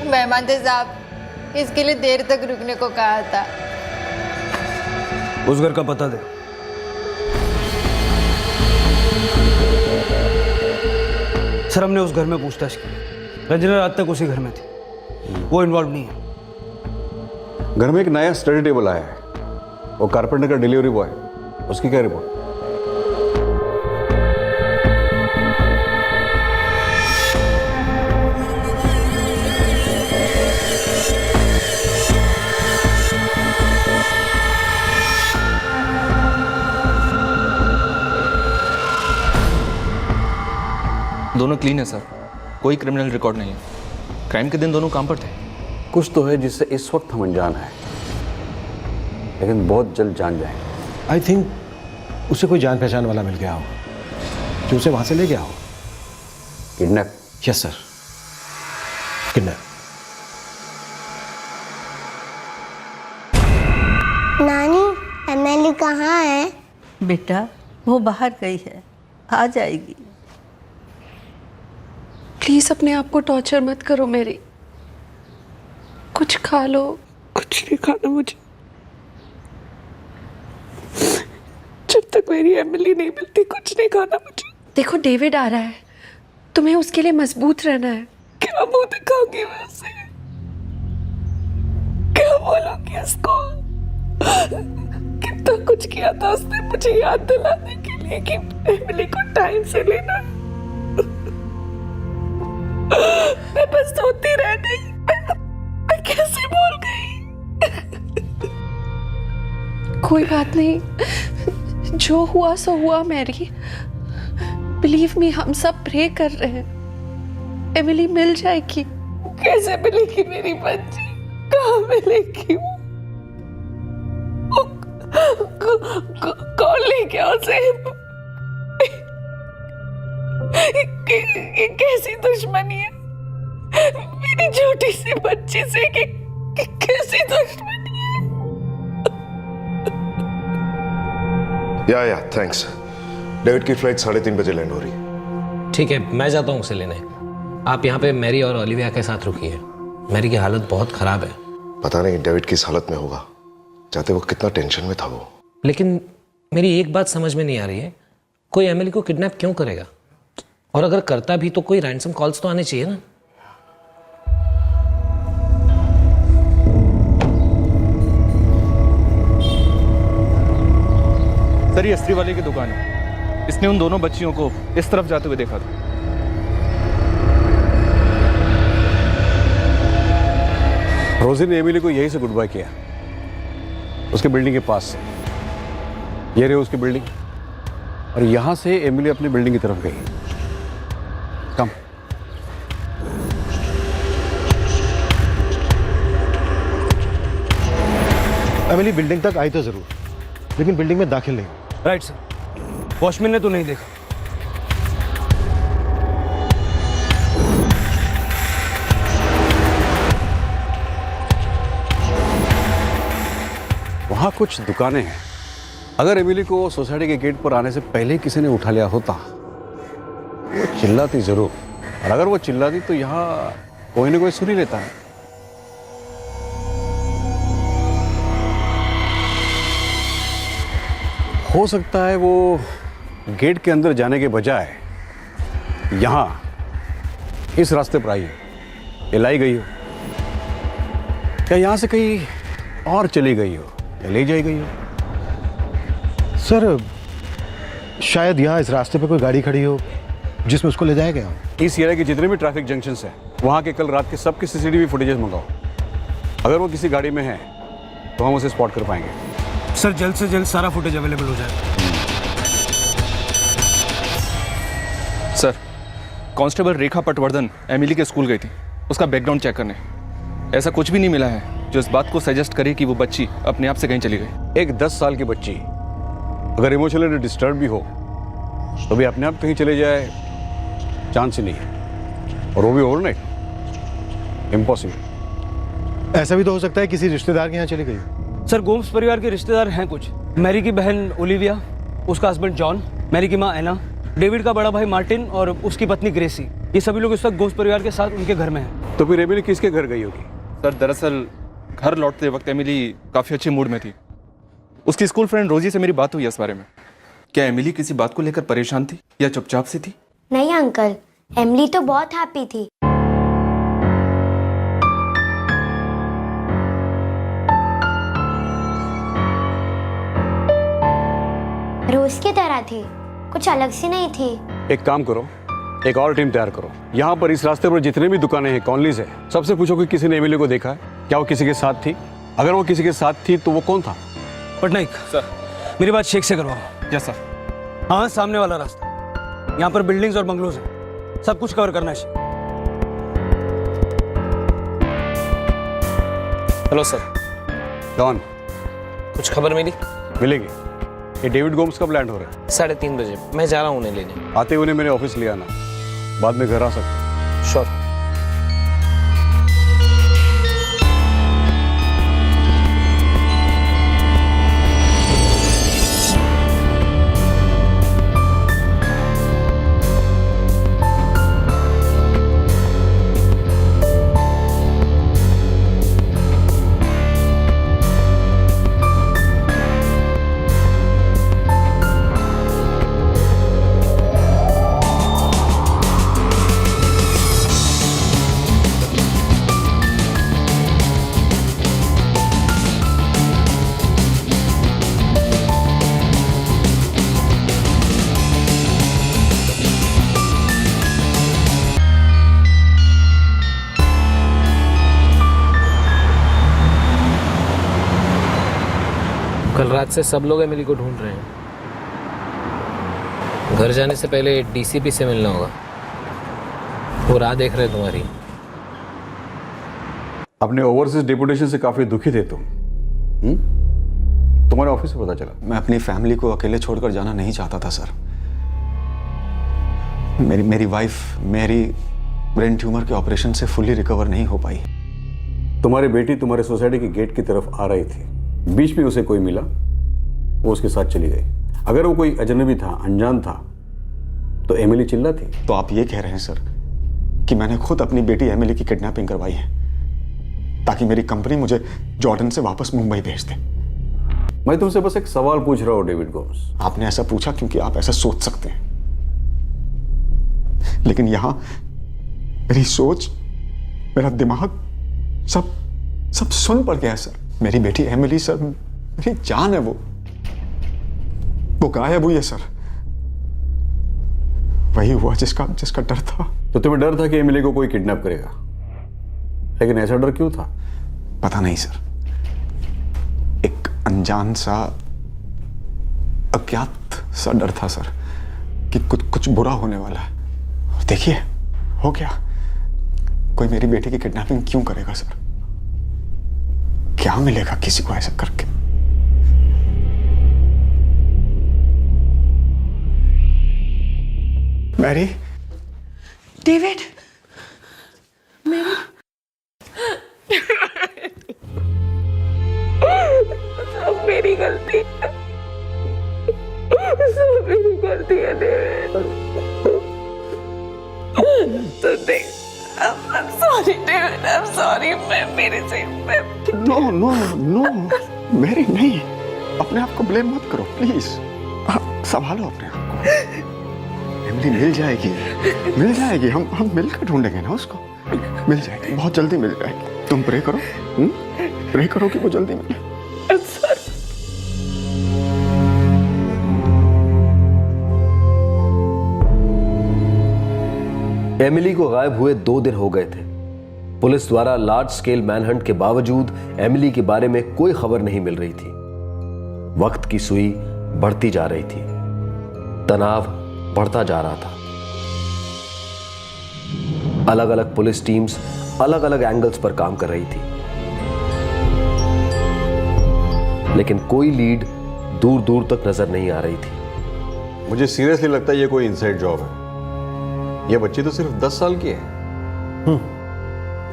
F: मेहमान थे साहब, इसके लिए देर तक रुकने को कहा था।
O: उस घर का पता दे। सर, हमने उस घर में पूछताछ की। रंजना रात तक उसी घर में थी, वो इन्वॉल्व नहीं है।
C: घर में एक नया स्टडी टेबल आया है, वो कारपेंटर का डिलीवरी बॉय, उसकी क्या रिपोर्ट?
T: दोनों क्लीन है सर, कोई क्रिमिनल रिकॉर्ड नहीं है। क्राइम के दिन दोनों काम पर थे।
C: कुछ तो है जिससे इस वक्त हम अनजान हैं, लेकिन बहुत जल्द जान जाएंगे।
E: आई थिंक उसे कोई जान पहचान वाला मिल गया हो जो उसे वहां से ले गया हो।
C: किडनैप?
E: Yes sir, kidnap.
Q: नानी, एमिली कहाँ है?
J: बेटा, वो बाहर गई है, आ जाएगी।
K: प्लीज अपने आप को टॉर्चर मत करो मेरी। कुछ खा लो। कुछ नहीं खाना मुझे, जब तक मेरी एमिली नहीं मिलती कुछ नहीं खाना मुझे। देखो, डेविड आ रहा है, तुम्हें उसके लिए मजबूत रहना है। क्या मुंह दिखाऊंगी मैं उसे? क्या बोलूंगी उसको? कितना
B: कुछ किया था उसने मुझे याद दिलाने के लिए कि एमिली को टाइम से लेना। मैं बस सोती रह गई। मैं कैसे भूल गई?
K: कोई बात नहीं, जो हुआ सो हुआ मैरी। बिलीव मी, हम सब प्रे कर रहे हैं, एमिली मिल जाएगी।
B: कैसे मिलेगी मेरी बच्ची? कहाँ मिलेगी? कौन ले गया उसे? ये कैसी दुश्मनी है मेरी छोटी सी बच्ची से? कैसी दुश्मनी है?
S: या थैंक्स। डेविड की फ्लाइट 3:30 बजे लैंड हो रही है।
N: ठीक है, मैं जाता हूँ उसे लेने। आप यहाँ पे मैरी और ओलिविया के साथ रुकिए। मैरी की हालत बहुत खराब है।
S: पता नहीं डेविड किस हालत में होगा। जाते वक्त कितना टेंशन में था वो।
N: लेकिन मेरी एक बात समझ में नहीं आ रही है, कोई एमिली को किडनैप क्यों करेगा? और अगर करता भी तो कोई रैंसम कॉल्स तो आने चाहिए ना।
T: सर, ये इस्त्री वाले की दुकान है। इसने उन दोनों बच्चियों को इस तरफ जाते हुए देखा था।
A: रोजी ने एमिली को यहीं से गुड बाय किया, उसके बिल्डिंग के पास से। ये रही उसकी बिल्डिंग, और यहां से एमिली अपनी बिल्डिंग की तरफ गई। कम।
E: एमिली बिल्डिंग तक आई तो जरूर, लेकिन बिल्डिंग में दाखिल नहीं।
O: राइट सर, वॉचमैन ने तो नहीं देखा।
A: वहां कुछ दुकानें हैं। अगर एमिली को सोसाइटी के गेट पर आने से पहले किसी ने उठा लिया होता, वो चिल्लाती जरूर। और अगर वो चिल्लाती तो यहां कोई ना कोई सुन ही लेता है। हो सकता है वो गेट के अंदर जाने के बजाय यहां इस रास्ते पर आई हो, ये लाई गई हो, या यहां से कहीं और चली गई हो, या ले जाई गई हो।
E: सर, शायद यहाँ इस रास्ते पे कोई गाड़ी खड़ी हो जिसमें उसको ले जाया गया।
A: इस एरिया के जितने भी ट्रैफिक जंक्शंस हैं, वहाँ के कल रात के सबके सीसीटीवी फुटेजेस मंगाओ। अगर वो किसी गाड़ी में है तो हम उसे स्पॉट कर पाएंगे।
O: सर, जल्द से जल्द सारा फुटेज अवेलेबल हो जाए।
T: सर, कांस्टेबल रेखा पटवर्धन एमिली के स्कूल गई थी उसका बैकग्राउंड चेक करने। ऐसा कुछ भी नहीं मिला है जो इस बात को सजेस्ट करे कि वो बच्ची अपने आप से कहीं चली गई।
A: एक 10 साल की बच्ची अगर इमोशनली डिस्टर्ब भी हो तो भी अपने आप कहीं चले जाए, चांस ही नहीं है। और वो भी ओवरनाइट, इम्पॉसिबल।
E: ऐसा भी तो हो सकता है किसी रिश्तेदार के यहाँ चली गई।
O: सर, गोम्स परिवार के रिश्तेदार हैं कुछ। मैरी की बहन ओलिविया, उसका हस्बैंड जॉन, मैरी की माँ एना, डेविड का बड़ा भाई मार्टिन और उसकी पत्नी ग्रेसी। ये सभी लोग इस वक्त गोम्स परिवार के साथ उनके घर में हैं।
A: तो फिर एमिली किसके घर गई होगी?
T: सर, दरअसल घर लौटते वक्त एमिली काफ़ी अच्छे मूड में थी। उसकी स्कूल फ्रेंड रोजी से मेरी बात हुई इस बारे में। क्या एमिली किसी बात को लेकर परेशान थी या चुपचाप सी थी?
Q: नहीं अंकल, एमिली तो बहुत हैप्पी थी। रोज की तरह थी, कुछ अलग सी नहीं थी।
A: एक काम करो, एक और टीम तैयार करो। यहाँ पर इस रास्ते पर जितने भी दुकानें हैं, कॉलोनीज है, सबसे पूछो कि किसी ने एमिली को देखा है, क्या वो किसी के साथ थी। अगर वो किसी के साथ थी तो वो कौन था?
O: पटनायक
T: सर,
O: मेरी बात शेख से करवाओ।
T: Yes sir.
O: हाँ, सामने वाला रास्ता, यहाँ पर बिल्डिंग्स और बंगलोज हैं, सब कुछ कवर करना है।
N: Hello sir.
A: डॉन,
N: कुछ खबर मिली?
A: मिलेगी। ये डेविड गोम्स कब लैंड हो रहा है?
N: 3:30 बजे। मैं जा रहा हूँ उन्हें लेने।
A: आते हुए मेरे ऑफिस ले आना, बाद में घर आ सकते।
N: श्योर। रात से सब लोग एमिली को ढूंढ रहे हैं। घर जाने से पहले डीसीपी से मिलना होगा, वो राह देख रहे तुम्हारी।
U: अपने ओवरसीज डिपुटेशन से काफी दुखी थे तुम। तुम्हारे ऑफिस से पता चला।
C: मैं अपनी फैमिली को अकेले छोड़कर जाना नहीं चाहता था सर। मेरी वाइफ मेरी ब्रेन ट्यूमर के ऑपरेशन से फुल्ली रिकवर नहीं हो पाई।
U: तुम्हारी बेटी तुम्हारे सोसाइटी के गेट की तरफ आ रही थी, बीच में उसे कोई मिला, वो उसके साथ चली गई। अगर वो कोई अजनबी था, अनजान था, तो एमिली चिल्लाती।
C: तो आप ये कह रहे हैं सर कि मैंने खुद अपनी बेटी एमिली की किडनैपिंग करवाई है ताकि मेरी कंपनी मुझे जॉर्डन से वापस मुंबई भेज दे?
U: मैं तुमसे बस एक सवाल पूछ रहा हूं डेविड गोम्स।
C: आपने ऐसा पूछा क्योंकि आप ऐसा सोच सकते हैं, लेकिन यहां मेरी सोच, मेरा दिमाग सब सुन पड़ गया है सर। मेरी बेटी एमिली सर, मेरी जान है, वो गायब हुई है सर। वही हुआ जिसका डर था।
U: तो तुम्हें डर था कि एमिली को कोई किडनैप करेगा, लेकिन ऐसा डर क्यों था?
C: पता नहीं सर, एक अनजान सा, अज्ञात सा डर था सर कि कुछ बुरा होने वाला है। और देखिए हो गया। कोई मेरी बेटी की किडनैपिंग क्यों करेगा सर? क्या मिलेगा किसी को ऐसा करके? मैरी,
K: डेविड, मेरी
B: सब मेरी गलती है, सब मेरी गलती है डेविड। तो देख, I'm sorry David, I'm sorry। मैं मेरे से
C: नो मैरी नहीं, अपने आप को ब्लेम मत करो प्लीज। संभालो अपने आप को। एमिली मिल जाएगी। हम मिलकर ढूंढेंगे ना उसको। मिल जाएगी, बहुत जल्दी मिल जाएगी। तुम प्रे करो, प्रे करो कि वो जल्दी मिले।
A: एमिली को गायब हुए 2 दिन हो गए थे। पुलिस द्वारा लार्ज स्केल मैनहंट के बावजूद एमिली के बारे में कोई खबर नहीं मिल रही थी। वक्त की सुई बढ़ती जा रही थी, तनाव बढ़ता जा रहा था। अलग अलग पुलिस टीम्स अलग अलग एंगल्स पर काम कर रही थी, लेकिन कोई लीड दूर दूर तक नजर नहीं आ रही थी।
U: मुझे सीरियसली लगता है ये कोई इनसाइड जॉब है। ये बच्ची तो सिर्फ 10 साल की है।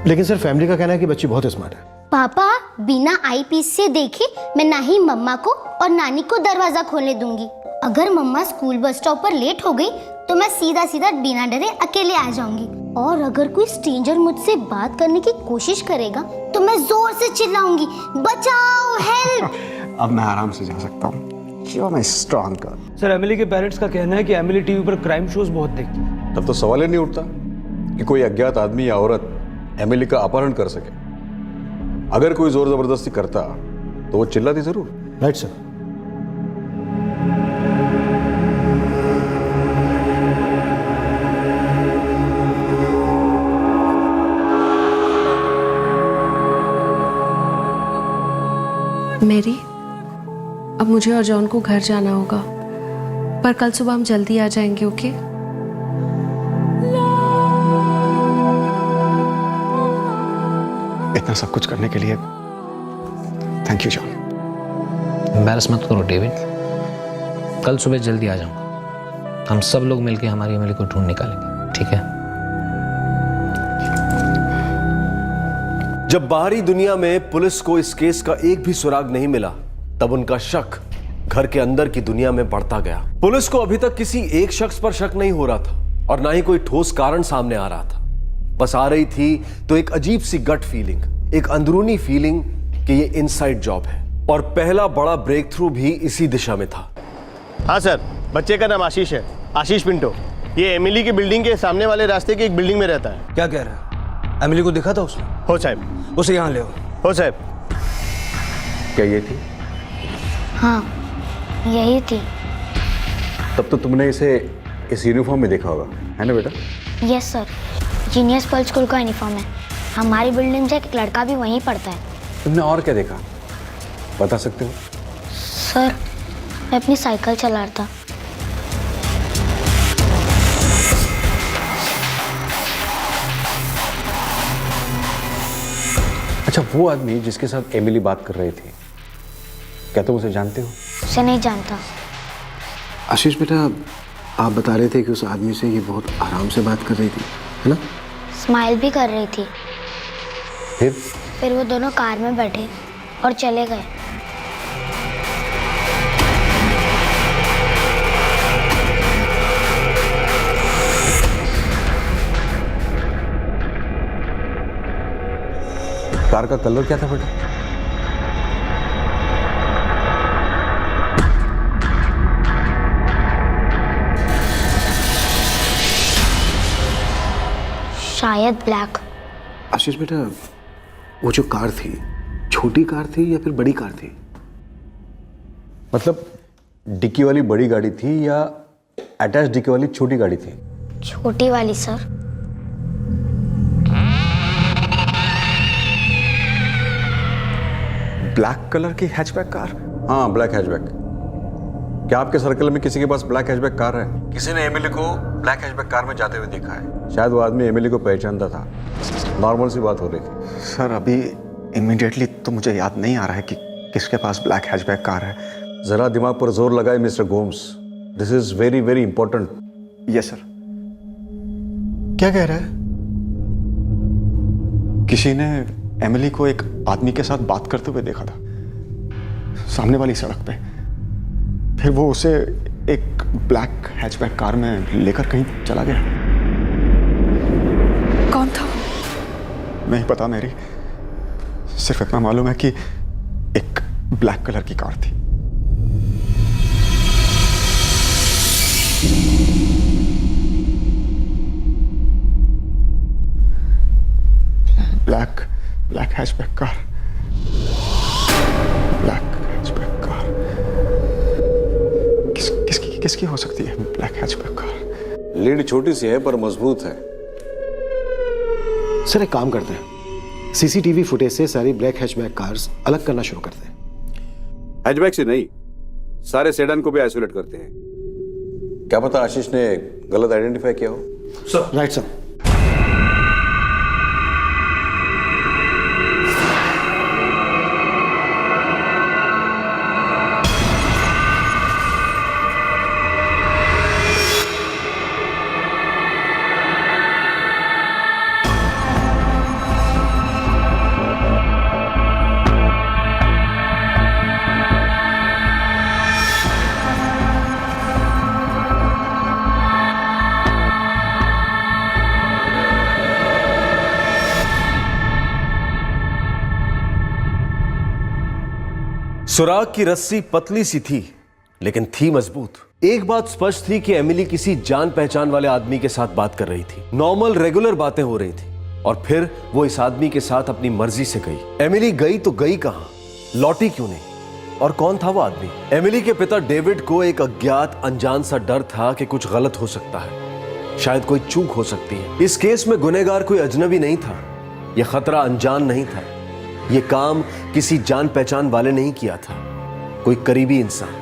M: लेकिन सर फैमिली का कहना है कि बच्ची बहुत स्मार्ट है।
Q: पापा, बिना आईपीस से देखे मैं ना ही मम्मा को और नानी को दरवाजा खोलने दूंगी। अगर मम्मा स्कूल बस स्टॉप पर लेट हो गई तो मैं सीधा बिना डरे अकेले आ जाऊंगी। और अगर कोई स्ट्रेंजर मुझसे बात करने की कोशिश करेगा तो मैं जोर से चिल्लाऊंगी, बचाओ, हेल्प।
C: अब मैं आराम से जा सकता हूँ। You are my strong girl.
O: Sir, Emily के पेरेंट्स का कहना है कि एमिली टीवी पर क्राइम शोज बहुत देखती है।
U: तब तो सवाल ही नहीं उठता कि कोई अज्ञात आदमी या औरत एमिली का अपहरण कर सके। अगर कोई जोर जबरदस्ती करता तो वो चिल्लाती जरूर।
M: Right sir.
K: मेरी, अब मुझे और जॉन को घर जाना होगा, पर कल सुबह हम जल्दी आ जाएंगे, ओके?
C: इतना सब कुछ करने के लिए थैंक यू जॉन।
N: एम्बैरस मत करो डेविड, कल सुबह जल्दी आ जाऊंगा। हम सब लोग मिलकर हमारी एमिली को ढूंढ निकालेंगे, ठीक है?
A: जब बाहरी दुनिया में पुलिस को इस केस का एक भी सुराग नहीं मिला, तब उनका शक घर के अंदर की दुनिया में बढ़ता गया। पुलिस को अभी तक किसी एक शख्स पर शक नहीं हो रहा था और ना ही कोई ठोस कारण सामने आ रहा था। बस आ रही थी तो एक अजीब सी गट फीलिंग, एक अंदरूनी फीलिंग कि ये इनसाइड जॉब है। और पहला बड़ा ब्रेक थ्रू भी इसी दिशा में था।
V: हाँ सर, बच्चे का नाम आशीष है, आशीष पिंटो। ये एमिली की बिल्डिंग के सामने वाले रास्ते की एक बिल्डिंग में रहता है।
O: क्या कह रहा है? एमिली को दिखा था उसने?
V: हो साहब।
O: उसे यहाँ ले आओ।
V: हो साहब।
U: क्या ये थी?
Q: हाँ, यही थी।
U: तब तो तुमने इसे इस यूनिफॉर्म में देखा होगा, है ना बेटा?
Q: Yes sir, genius pearl school का यूनिफॉर्म है। हमारी बिल्डिंग से एक लड़का भी वहीं पढ़ता है।
U: तुमने और क्या देखा, बता सकते हो?
Q: सर, मैं अपनी साइकिल चला रहा था।
U: अच्छा, वो आदमी जिसके साथ एमिली बात कर रही थी, क्या तुम उसे जानते हो?
Q: उसे नहीं जानता।
U: आशीष बेटा, आप बता रहे थे कि उस आदमी से ये बहुत आराम से बात कर रही थी, है ना?
Q: स्माइल भी कर रही थी।
U: फिर
Q: वो दोनों कार में बैठे और चले गए।
U: कार का कलर क्या था बेटा?
Q: शायद ब्लैक।
U: आशीष बेटा, वो जो कार थी, छोटी कार थी या फिर बड़ी कार थी? मतलब डिक्की वाली बड़ी गाड़ी थी या अटैच डिक्की वाली छोटी गाड़ी थी?
Q: छोटी वाली सर।
U: ब्लैक कलर की हैचबैक कार? हाँ, ब्लैक हैचबैक। क्या आपके सर्कल में किसी के पास ब्लैक हैचबैक कार है? किसी ने एमिली को ब्लैक हैचबैक कार में जाते हुए देखा है? शायद वो आदमी एमिली को पहचानता था। नॉर्मल सी बात हो रही थी।
C: सर, अभी इमीडिएटली तो मुझे याद नहीं आ रहा है कि किसके पास ब्लैक हैचबैक कार है।
U: जरा दिमाग पर जोर लगाए mister Gomes. This is very very important.
C: Yes sir.
M: क्या कह रहा है?
C: किसी ने एमिली को एक आदमी के साथ बात करते हुए देखा था, सामने वाली सड़क पे। फिर वो उसे एक ब्लैक हैचबैक कार में लेकर कहीं चला गया।
K: कौन था?
C: नहीं पता मेरी, सिर्फ इतना मालूम है कि एक ब्लैक कलर की कार थी। Black hatchback car. Black hatchback car किसकी हो सकती है ब्लैक हैचबैक कार?
U: लीड छोटी सी है पर मजबूत है।
G: सर, एक काम करते हैं, सीसीटीवी फुटेज से सारी ब्लैक हैचबैक कार्स अलग करना शुरू करते हैं।
U: हैचबैक से नहीं, सारे सेडान को भी आइसोलेट करते हैं। क्या पता आशीष ने गलत आइडेंटिफाई किया हो।
G: Sir, right sir.
A: सुराग की रस्सी पतली सी थी, लेकिन थी मजबूत। एक बात स्पष्ट थी कि एमिली किसी जान पहचान वाले आदमी के साथ बात कर रही थी। नॉर्मल रेगुलर बातें हो रही थी और फिर वो इस आदमी के साथ अपनी मर्जी से गई। एमिली गई तो गई कहां, लौटी क्यों नहीं, और कौन था वो आदमी? एमिली के पिता डेविड को एक अज्ञात अनजान सा डर था कि कुछ गलत हो सकता है, शायद कोई चूक हो सकती है। इस केस में गुनहगार कोई अजनबी नहीं था, यह खतरा अनजान नहीं था, यह काम किसी जान पहचान वाले ने ही किया था, कोई करीबी इंसान।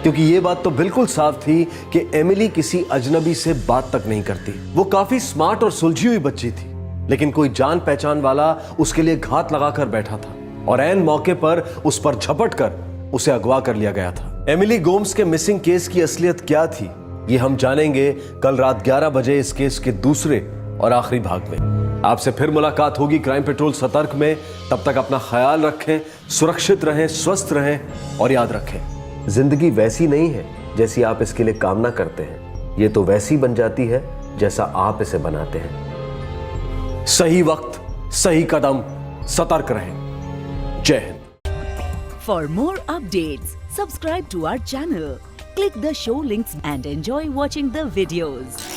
A: क्योंकि यह बात तो बिल्कुल साफ थी कि एमिली किसी अजनबी से बात तक नहीं करती। वो काफी स्मार्ट और सुलझी हुई बच्ची थी, लेकिन कोई जान पहचान वाला उसके लिए घात लगाकर बैठा था और ऐन मौके पर उस पर झपट कर उसे अगवा कर लिया गया था। एमिली गोम्स के मिसिंग केस की असलियत क्या थी, ये हम जानेंगे कल रात 11 बजे इस केस के दूसरे और आखिरी भाग में। आपसे फिर मुलाकात होगी क्राइम पेट्रोल सतर्क में। तब तक अपना ख्याल रखें, सुरक्षित रहें, स्वस्थ रहें और याद रखें, जिंदगी वैसी नहीं है जैसी आप इसके लिए कामना करते हैं, ये तो वैसी बन जाती है जैसा आप इसे बनाते हैं। सही वक्त, सही कदम, सतर्क रहें। जय Hind.
L: For more updates, subscribe to our channel, click the show links and enjoy watching the videos.